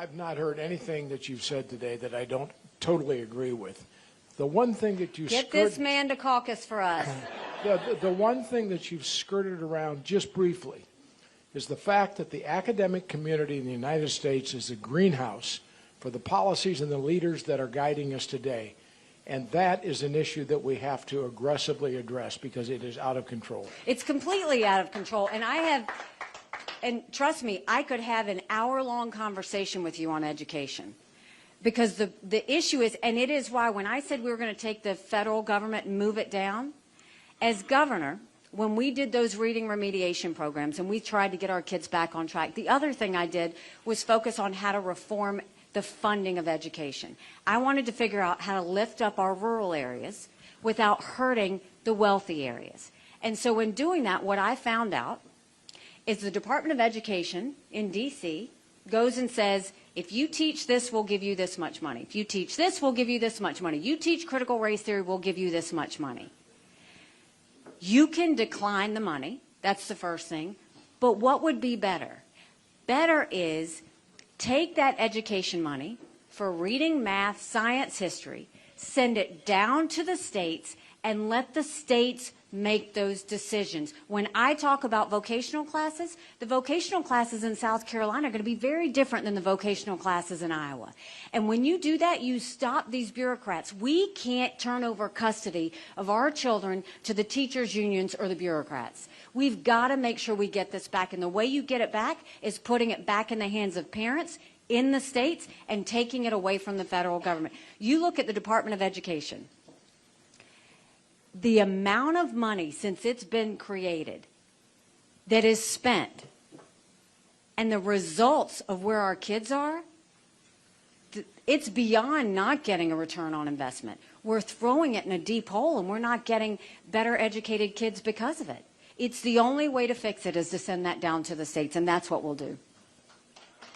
I've not heard anything that you've said today that I don't totally agree with. The one thing that you Get this man to caucus for us. The one thing that you've skirted around just briefly is the fact that the academic community in the United States is a greenhouse for the policies and the leaders that are guiding us today. And that is an issue that we have to aggressively address because it is out of control. It's completely out of control. And trust me, I could have an hour-long conversation with you on education. Because the issue is, and it is why when I said we were going to take the federal government and move it down, as governor, when we did those reading remediation programs and we tried to get our kids back on track, the other thing I did was focus on how to reform the funding of education. I wanted to figure out how to lift up our rural areas without hurting the wealthy areas. And so in doing that, what I found out is the Department of Education in D.C. goes and says, if you teach this, we'll give you this much money. If you teach this, we'll give you this much money. You teach critical race theory, we'll give you this much money. You can decline the money. That's the first thing. But what would be better? Better is take that education money for reading, math, science, history, send it down to the states, and let the states make those decisions. When I talk about vocational classes, the vocational classes in South Carolina are going to be very different than the vocational classes in Iowa. And when you do that, you stop these bureaucrats. We can't turn over custody of our children to the teachers' unions or the bureaucrats. We've got to make sure we get this back. And the way you get it back is putting it back in the hands of parents in the states and taking it away from the federal government. You look at the Department of Education. The amount of money since it's been created that is spent and the results of where our kids are, it's beyond not getting a return on investment. We're throwing it in a deep hole and we're not getting better educated kids because of it. It's the only way to fix it is to send that down to the states, and that's what we'll do.